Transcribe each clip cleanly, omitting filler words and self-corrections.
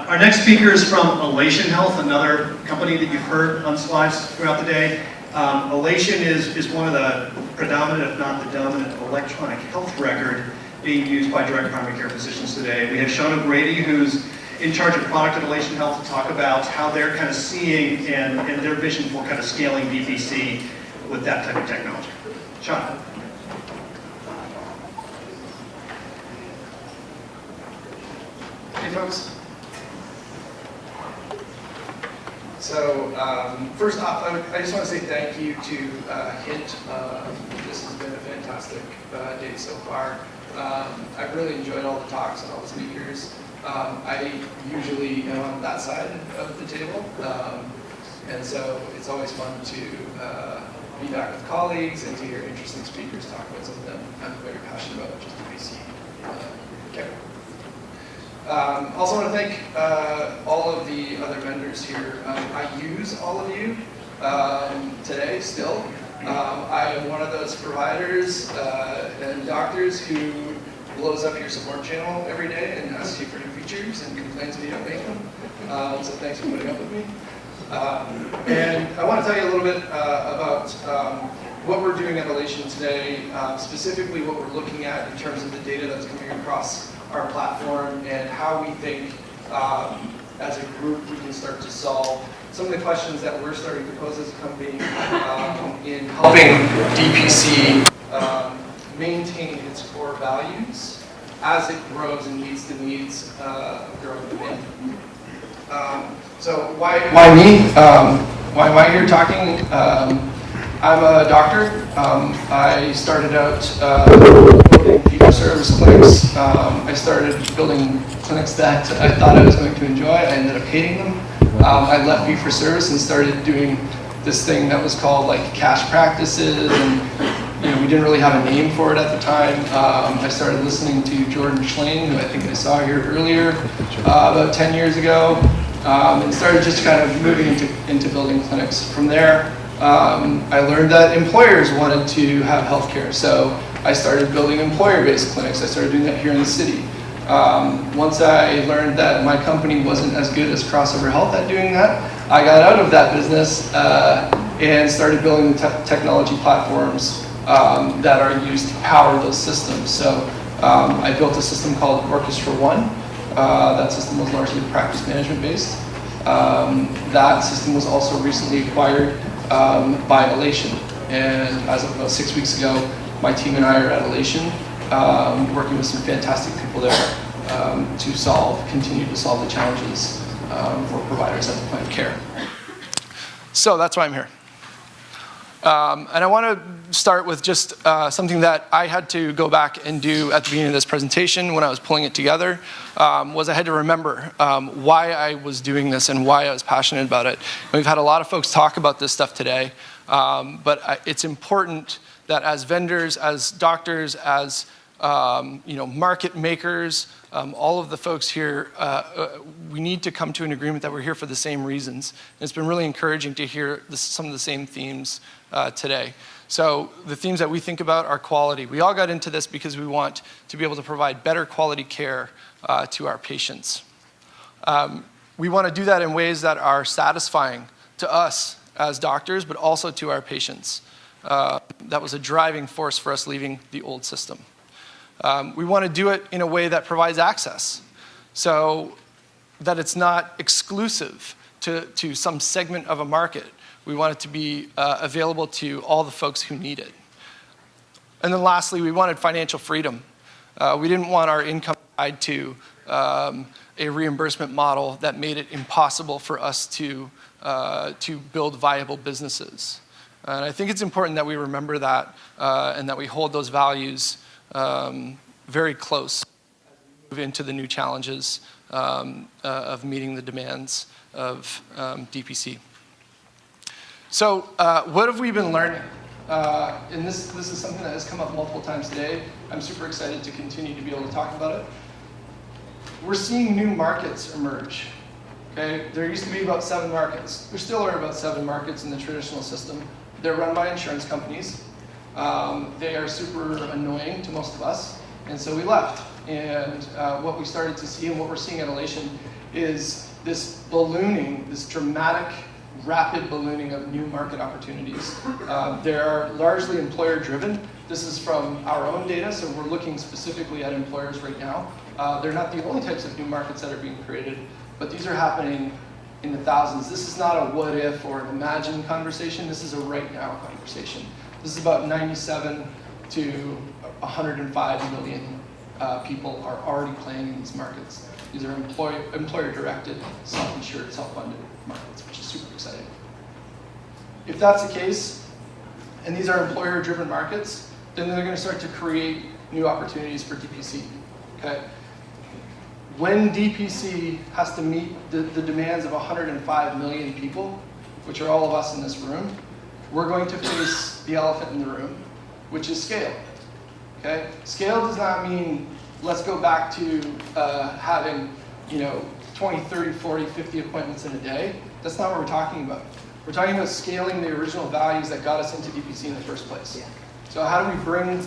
Our next speaker is from Elation Health, another company that you've heard on slides throughout the day. Elation is one of the predominant, if not the dominant, electronic health record being used by direct primary care physicians today. We have Sean O'Grady, who's in charge of product at Elation Health, to talk about how they're kind of seeing and their vision for kind of scaling DPC with that type of technology. Sean. Hey folks. So first off, I just want to say thank you to HINT. This has been a fantastic day so far. I've really enjoyed all the talks and all the speakers. I usually am on that side of the table, and so it's always fun to be back with colleagues and to hear interesting speakers talk about something that I'm very passionate about, which is DPC care. Also want to thank all of the other vendors here. I use all of you today still. I am one of those providers and doctors who blows up your support channel every day and asks you for new features and complains if you don't make them. So thanks for putting up with me. And I want to tell you a little bit about what we're doing at Elation today, specifically what we're looking at in terms of the data that's coming across our platform and how we think as a group we can start to solve some of the questions that we're starting to pose as a company in helping DPC maintain its core values as it grows and meets the needs of growing demand. So why me? Why am I here talking? I'm a doctor. I started out building fee-for-service clinics. I started building clinics that I thought I was going to enjoy. I ended up hating them. I left fee-for-service and started doing this thing that was called like cash practices, and we didn't really have a name for it at the time. I started listening to Jordan Schlain, who I think I saw here earlier, about 10 years ago, and started just kind of moving into building clinics. From there, I learned that employers wanted to have healthcare, so I started building employer-based clinics. I started doing that here in the city. Once I learned that my company wasn't as good as Crossover Health at doing that, I got out of that business and started building the technology platforms that are used to power those systems. So I built a system called Orchestra One. That system was largely practice management based. That system was also recently acquired by Elation. And as of about 6 weeks ago, my team and I are at Elation, working with some fantastic people there to continue to solve the challenges for providers at the point of care. So that's why I'm here. And I want to start with just something that I had to go back and do at the beginning of this presentation when I was pulling it together, was I had to remember why I was doing this and why I was passionate about it. And we've had a lot of folks talk about this stuff today, but it's important that as vendors, as doctors, as market makers, all of the folks here, we need to come to an agreement that we're here for the same reasons. And it's been really encouraging to hear some of the same themes today. So the themes that we think about are quality. We all got into this because we want to be able to provide better quality care to our patients. We want to do that in ways that are satisfying to us as doctors, but also to our patients. That was a driving force for us leaving the old system. We want to do it in a way that provides access, so that it's not exclusive to some segment of a market. We want it to be available to all the folks who need it. And then lastly, we wanted financial freedom. We didn't want our income tied to a reimbursement model that made it impossible for us to build viable businesses. And I think it's important that we remember that and that we hold those values very close as we move into the new challenges of meeting the demands of DPC. So what have we been learning? And this is something that has come up multiple times today. I'm super excited to continue to be able to talk about it. We're seeing new markets emerge. Okay? There used to be about 7 markets. There still are about 7 markets in the traditional system. They're run by insurance companies. They are super annoying to most of us, and so we left. And what we started to see and what we're seeing at Elation is this ballooning, this dramatic, rapid ballooning of new market opportunities. They're largely employer-driven. This is from our own data, so we're looking specifically at employers right now. They're not the only types of new markets that are being created, but these are happening in the thousands. This is not a what if or an imagine conversation. This is a right now conversation. This is about 97 to 105 million people are already playing in these markets. These are employer-directed, self-insured, self-funded markets, which is super exciting. If that's the case, and these are employer-driven markets, then they're going to start to create new opportunities for DPC. Okay? When DPC has to meet the demands of 105 million people, which are all of us in this room, we're going to face the elephant in the room, which is scale. Okay? Scale does not mean let's go back to having 20, 30, 40, 50 appointments in a day. That's not what we're talking about. We're talking about scaling the original values that got us into DPC in the first place. Yeah. So how do we bring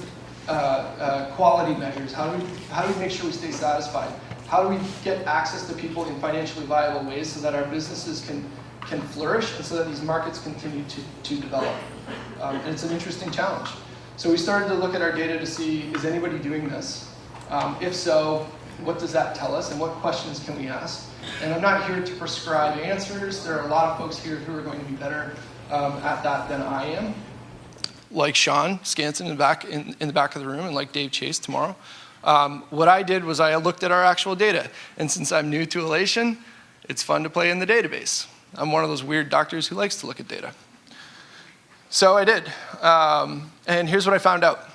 quality measures? How do we make sure we stay satisfied? How do we get access to people in financially viable ways so that our businesses can flourish and so that these markets continue to develop? And it's an interesting challenge. So we started to look at our data to see, is anybody doing this? If so, what does that tell us and what questions can we ask? And I'm not here to prescribe answers. There are a lot of folks here who are going to be better at that than I am. Like Sean Scanson in the back of the room, and like Dave Chase tomorrow. What I did was I looked at our actual data. And since I'm new to Elation, it's fun to play in the database. I'm one of those weird doctors who likes to look at data. So I did. And here's what I found out.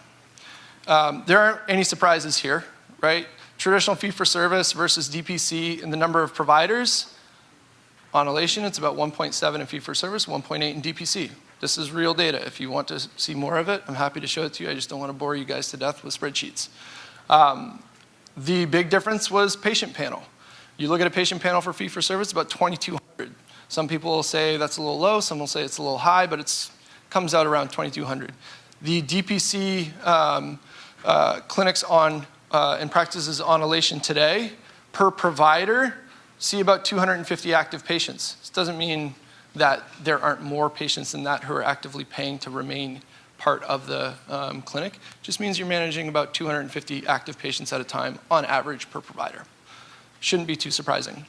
There aren't any surprises here, right? Traditional fee-for-service versus DPC in the number of providers. On Elation, it's about 1.7 in fee-for-service, 1.8 in DPC. This is real data. If you want to see more of it, I'm happy to show it to you. I just don't want to bore you guys to death with spreadsheets. The big difference was patient panel. You look at a patient panel for fee-for-service, about 2,200. Some people will say that's a little low, some will say it's a little high, but it comes out around 2,200. The DPC clinics and practices on Elation today, per provider, see about 250 active patients. This doesn't mean that there aren't more patients than that who are actively paying to remain part of the clinic. It just means you're managing about 250 active patients at a time on average per provider. Shouldn't be too surprising.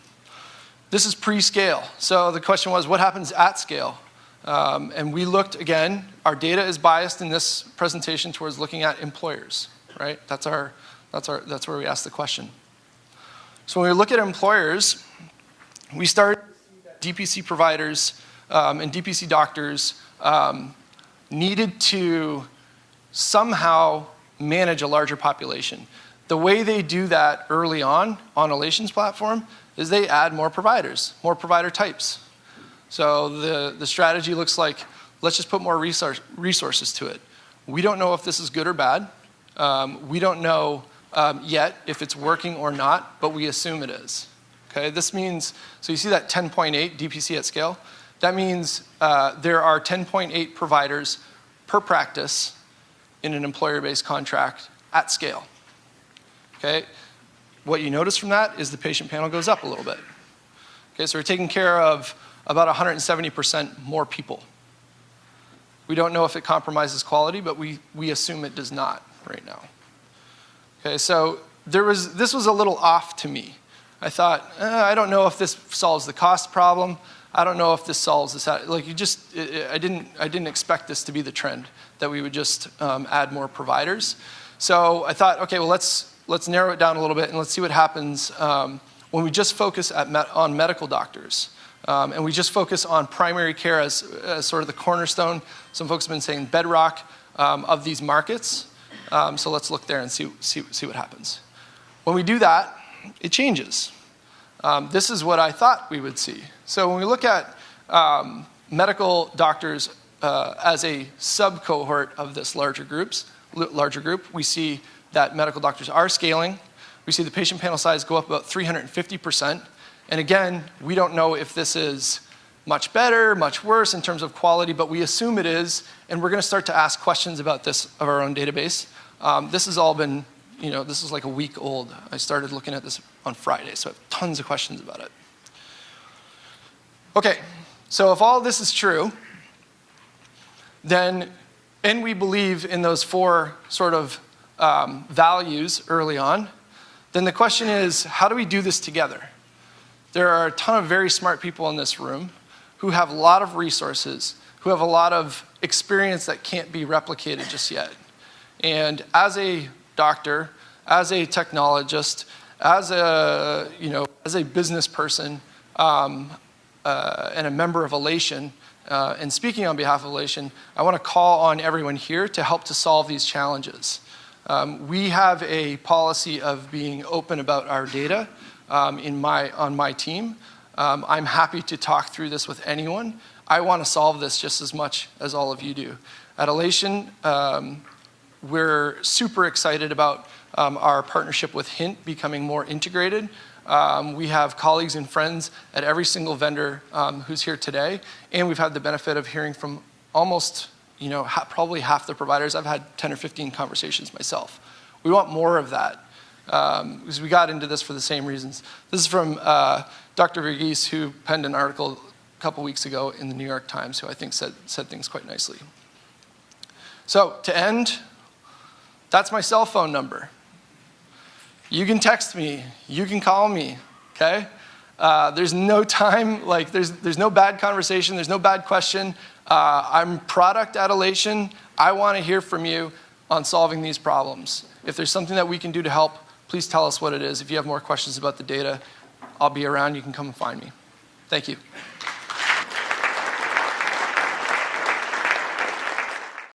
This is pre-scale. So the question was, what happens at scale? And we looked, again, our data is biased in this presentation towards looking at employers, right? That's where we ask the question. So when we look at employers, we start DPC providers and DPC doctors needed to somehow manage a larger population. The way they do that early on Elation's platform is they add more providers, more provider types. So the strategy looks like, let's just put more resources to it. We don't know if this is good or bad. We don't know yet if it's working or not, but we assume it is. Okay, this means, so you see that 10.8 DPC at scale? That means there are 10.8 providers per practice in an employer-based contract at scale. Okay, what you notice from that is the patient panel goes up a little bit. Okay, so we're taking care of about 170% more people. We don't know if it compromises quality, but we assume it does not right now. Okay, so this was a little off to me. I thought, I don't know if this solves the cost problem. I don't know if this solves this. Like I didn't expect this to be the trend, that we would just add more providers. So I thought, okay, well let's narrow it down a little bit and let's see what happens when we just focus on medical doctors. And we just focus on primary care as sort of the cornerstone. Some folks have been saying bedrock of these markets. So let's look there and see what happens. When we do that, it changes. This is what I thought we would see. So when we look at medical doctors as a sub-cohort of this larger group, we see that medical doctors are scaling. We see the patient panel size go up about 350%. And again, we don't know if this is much better, much worse in terms of quality, but we assume it is, and we're going to start to ask questions about this of our own database. This has all been this is like a week old. I started looking at this on Friday, so I have tons of questions about it. Okay, so if all this is true, then, and we believe in those 4 sort of values early on, then the question is, how do we do this together? There are a ton of very smart people in this room who have a lot of resources, who have a lot of experience that can't be replicated just yet. And as a doctor, as a technologist, as a business person, and a member of Elation, and speaking on behalf of Elation, I want to call on everyone here to help to solve these challenges. We have a policy of being open about our data on my team. I'm happy to talk through this with anyone. I want to solve this just as much as all of you do. At Elation, we're super excited about our partnership with Hint becoming more integrated. We have colleagues and friends at every single vendor who's here today, and we've had the benefit of hearing from almost, probably half the providers. I've had 10 or 15 conversations myself. We want more of that because we got into this for the same reasons. This is from Dr. Verghese, who penned an article a couple weeks ago in the New York Times, who I think said things quite nicely. So to end, that's my cell phone number. You can text me, you can call me, okay? There's no time, there's no bad conversation, there's no bad question. I'm product at Elation. I want to hear from you on solving these problems. If there's something that we can do to help, please tell us what it is. If you have more questions about the data, I'll be around. You can come and find me. Thank you.